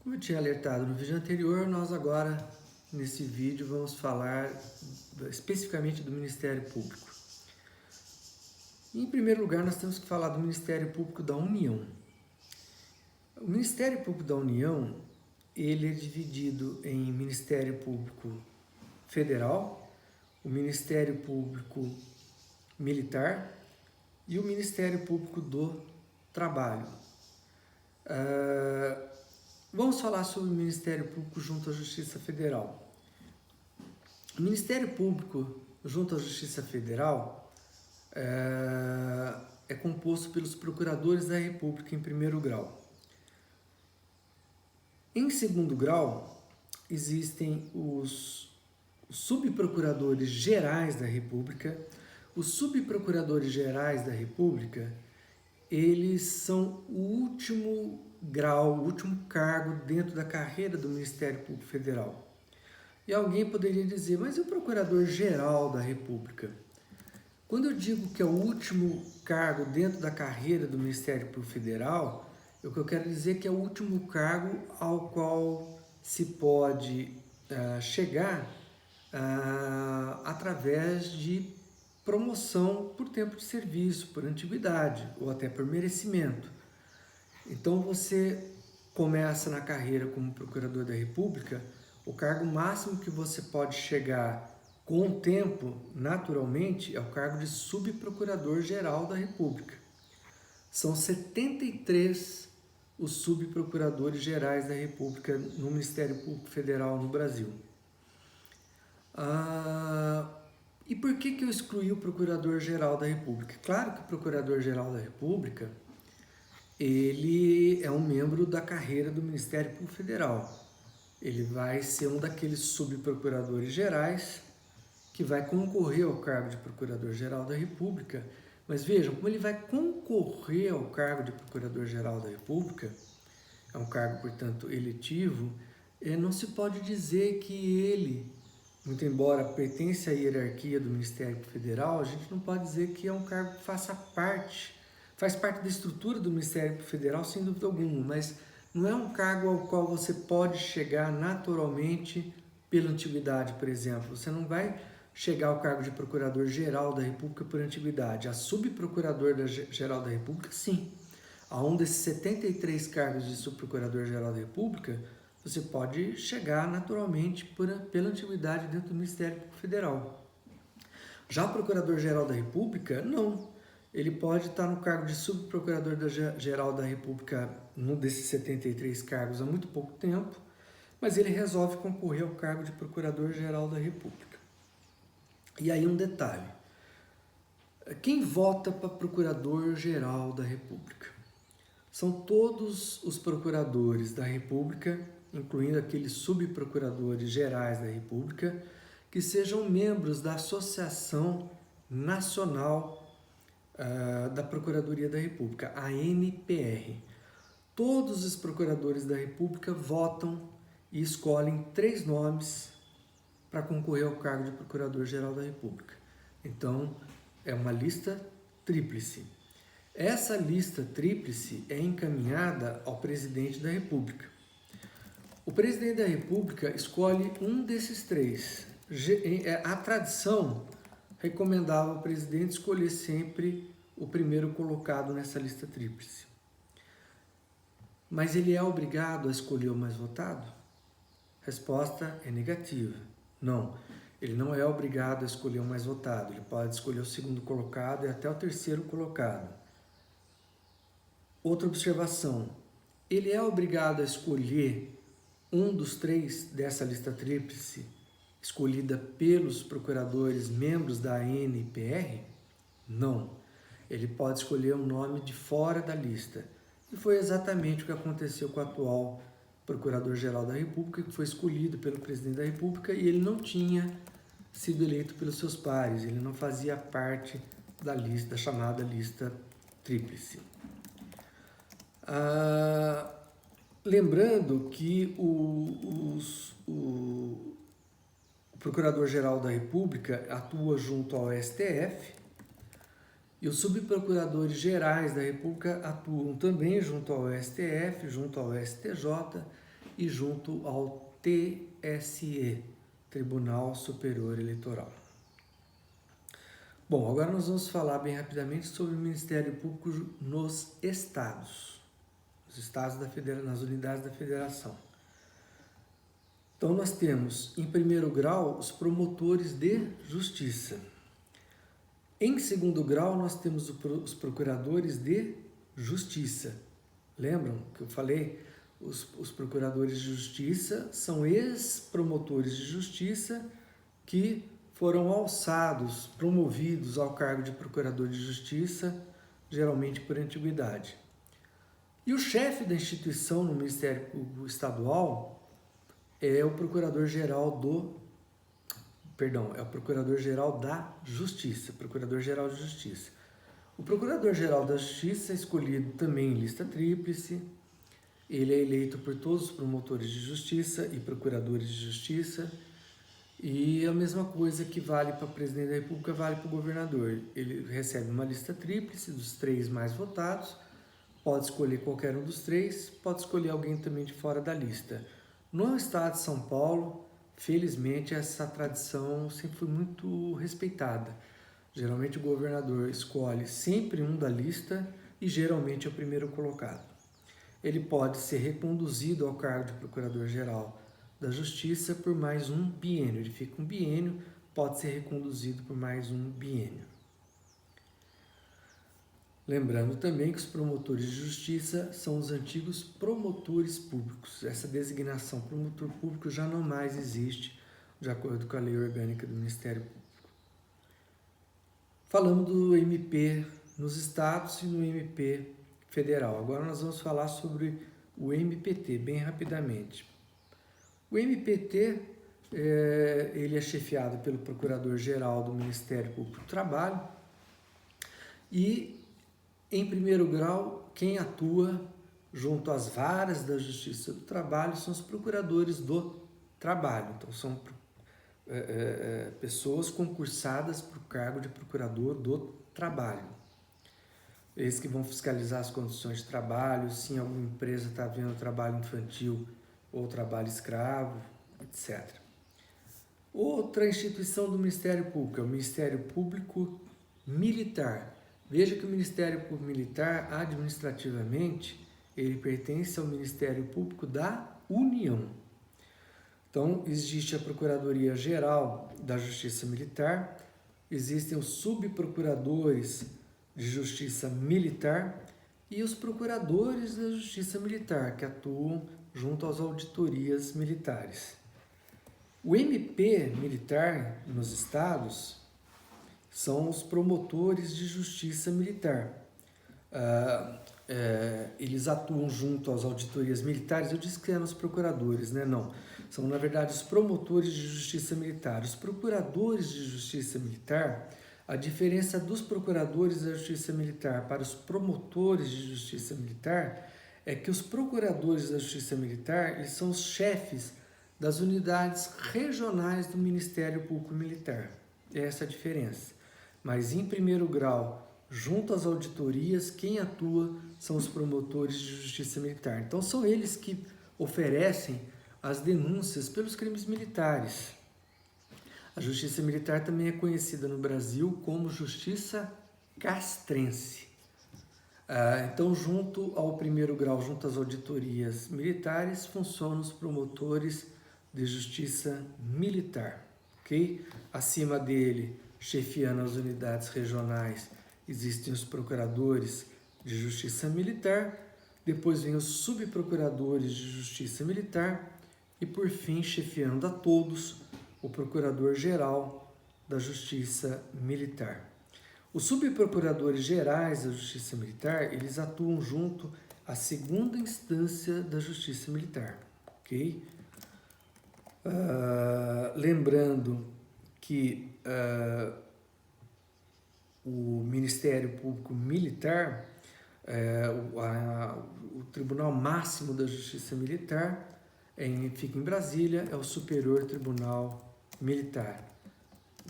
Como eu tinha alertado no vídeo anterior, nós agora, nesse vídeo, vamos falar especificamente do Ministério Público. Em primeiro lugar, nós temos que falar do Ministério Público da União. O Ministério Público da União, ele é dividido em Ministério Público Federal, o Ministério Público Militar e o Ministério Público do Trabalho. Vamos falar sobre o Ministério Público junto à Justiça Federal. O Ministério Público junto à Justiça Federal é composto pelos procuradores da República em primeiro grau. Em segundo grau, existem os subprocuradores gerais da República. Os subprocuradores gerais da República, eles são o último grau, o último cargo dentro da carreira do Ministério Público Federal. E alguém poderia dizer, mas e o Procurador-Geral da República? Quando eu digo que é o último cargo dentro da carreira do Ministério Público Federal, o que eu quero dizer é que é o último cargo ao qual se pode chegar através de promoção por tempo de serviço, por antiguidade ou até por merecimento. Então você começa na carreira como Procurador da República, o cargo máximo que você pode chegar com o tempo, naturalmente, é o cargo de Subprocurador-Geral da República. São 73 os subprocuradores gerais da República no Ministério Público Federal no Brasil. E por que eu excluí o Procurador-Geral da República? Claro que o Procurador-Geral da República, ele é um membro da carreira do Ministério Público Federal. Ele vai ser um daqueles subprocuradores gerais que vai concorrer ao cargo de Procurador-Geral da República. Mas vejam, como ele vai concorrer ao cargo de Procurador-Geral da República, é um cargo, portanto, eletivo, não se pode dizer que ele, muito embora pertença à hierarquia do Ministério Federal, a gente não pode dizer que é um cargo que faz parte da estrutura do Ministério Federal, sem dúvida alguma, mas não é um cargo ao qual você pode chegar naturalmente pela antiguidade, por exemplo. Você não vai chegar ao cargo de Procurador-Geral da República por antiguidade. A Subprocurador-Geral da República, sim. A um desses 73 cargos de Subprocurador-Geral da República, você pode chegar naturalmente pela antiguidade dentro do Ministério Público Federal. Já o Procurador-Geral da República, não. Ele pode estar no cargo de Subprocurador-Geral da República, num desses 73 cargos, há muito pouco tempo, mas ele resolve concorrer ao cargo de Procurador-Geral da República. E aí um detalhe, quem vota para Procurador-Geral da República? São todos os procuradores da República, incluindo aqueles subprocuradores gerais da República, que sejam membros da Associação Nacional da Procuradoria da República, a ANPR. Todos os procuradores da República votam e escolhem 3 nomes para concorrer ao cargo de Procurador-Geral da República. Então, é uma lista tríplice. Essa lista tríplice é encaminhada ao Presidente da República. O Presidente da República escolhe um desses 3. A tradição recomendava ao Presidente escolher sempre o primeiro colocado nessa lista tríplice. Mas ele é obrigado a escolher o mais votado? Resposta é negativa. Não, ele não é obrigado a escolher o mais votado. Ele pode escolher o segundo colocado e até o terceiro colocado. Outra observação, ele é obrigado a escolher um dos 3 dessa lista tríplice, escolhida pelos procuradores membros da ANPR? Não, ele pode escolher um nome de fora da lista. E foi exatamente o que aconteceu com o atual Procurador-Geral da República, que foi escolhido pelo Presidente da República e ele não tinha sido eleito pelos seus pares, ele não fazia parte da lista, da chamada lista tríplice. Lembrando que o Procurador-Geral da República atua junto ao STF e os subprocuradores gerais da República atuam também junto ao STF, junto ao STJ e junto ao TSE, Tribunal Superior Eleitoral. Bom, agora nós vamos falar bem rapidamente sobre o Ministério Público nos estados, nas unidades da federação. Então nós temos, em primeiro grau, os promotores de justiça. Em segundo grau, nós temos os procuradores de justiça. Lembram que eu falei? Os procuradores de justiça são ex-promotores de justiça que foram alçados, promovidos ao cargo de procurador de justiça, geralmente por antiguidade. E o chefe da instituição no Ministério Público Estadual é o Procurador-Geral da Justiça, Procurador-Geral de Justiça. O Procurador-Geral da Justiça é escolhido também em lista tríplice. Ele é eleito por todos os promotores de justiça e procuradores de justiça. E a mesma coisa que vale para o presidente da República vale para o governador. Ele recebe uma lista tríplice dos 3 mais votados, pode escolher qualquer um dos 3, pode escolher alguém também de fora da lista. No estado de São Paulo, felizmente, essa tradição sempre foi muito respeitada. Geralmente o governador escolhe sempre um da lista e geralmente é o primeiro colocado. Ele pode ser reconduzido ao cargo de Procurador-Geral da Justiça por mais um biênio. Ele fica um biênio, pode ser reconduzido por mais um biênio. Lembrando também que os promotores de justiça são os antigos promotores públicos. Essa designação promotor público já não mais existe, de acordo com a lei orgânica do Ministério Público. Falamos do MP nos estados e no MP federal. Agora nós vamos falar sobre o MPT, bem rapidamente. O MPT ele é chefiado pelo Procurador-Geral do Ministério Público do Trabalho e, em primeiro grau, quem atua junto às varas da Justiça do Trabalho são os procuradores do trabalho. Então, são pessoas concursadas para o cargo de procurador do trabalho. Eles que vão fiscalizar as condições de trabalho, se alguma empresa está havendo trabalho infantil ou trabalho escravo, etc. Outra instituição do Ministério Público é o Ministério Público Militar. Veja que o Ministério Público Militar, administrativamente, ele pertence ao Ministério Público da União. Então, existe a Procuradoria-Geral da Justiça Militar, existem os subprocuradores de Justiça Militar e os procuradores da Justiça Militar, que atuam junto às auditorias militares. O MP militar nos estados são os promotores de justiça militar. Eles atuam junto às auditorias militares. Eu disse que eram os procuradores, né? Não. São, na verdade, os promotores de justiça militar. Os procuradores de justiça militar, a diferença dos procuradores da justiça militar para os promotores de justiça militar é que os procuradores da justiça militar eles são os chefes das unidades regionais do Ministério Público Militar. Essa é a diferença. Mas, em primeiro grau, junto às auditorias, quem atua são os promotores de justiça militar. Então, são eles que oferecem as denúncias pelos crimes militares. A justiça militar também é conhecida no Brasil como justiça castrense. Então, junto ao primeiro grau, junto às auditorias militares, funcionam os promotores de justiça militar, ok? Acima dele, chefiando as unidades regionais, existem os procuradores de justiça militar, depois vem os subprocuradores de justiça militar e, por fim, chefiando a todos, o Procurador-Geral da Justiça Militar. Os subprocuradores gerais da Justiça Militar, eles atuam junto à segunda instância da Justiça Militar, ok? Lembrando que o Ministério Público Militar, o Tribunal Máximo da Justiça Militar, fica em Brasília, é o Superior Tribunal Militar,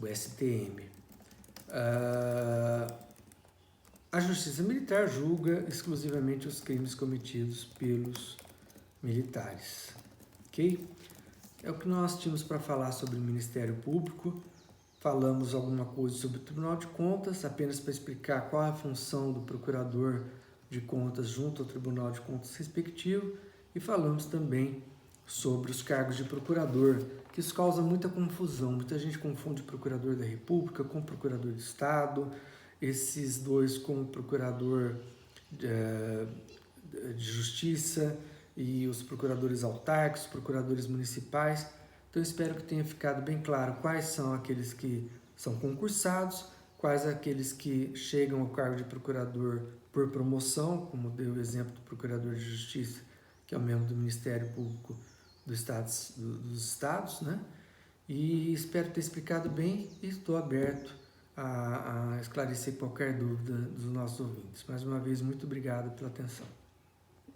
o STM. A Justiça Militar julga exclusivamente os crimes cometidos pelos militares. ok? É o que nós tínhamos para falar sobre o Ministério Público. Falamos alguma coisa sobre o Tribunal de Contas, apenas para explicar qual é a função do Procurador de Contas junto ao Tribunal de Contas respectivo, e falamos também sobre os cargos de procurador, que isso causa muita confusão. Muita gente confunde Procurador da República com Procurador de Estado, esses dois com o Procurador de Justiça e os procuradores autárquicos, procuradores municipais. Então, espero que tenha ficado bem claro quais são aqueles que são concursados, quais aqueles que chegam ao cargo de procurador por promoção, como deu o exemplo do Procurador de Justiça, que é o membro do Ministério Público dos Estados, né? E espero ter explicado bem e estou aberto a esclarecer qualquer dúvida dos nossos ouvintes. Mais uma vez, muito obrigado pela atenção.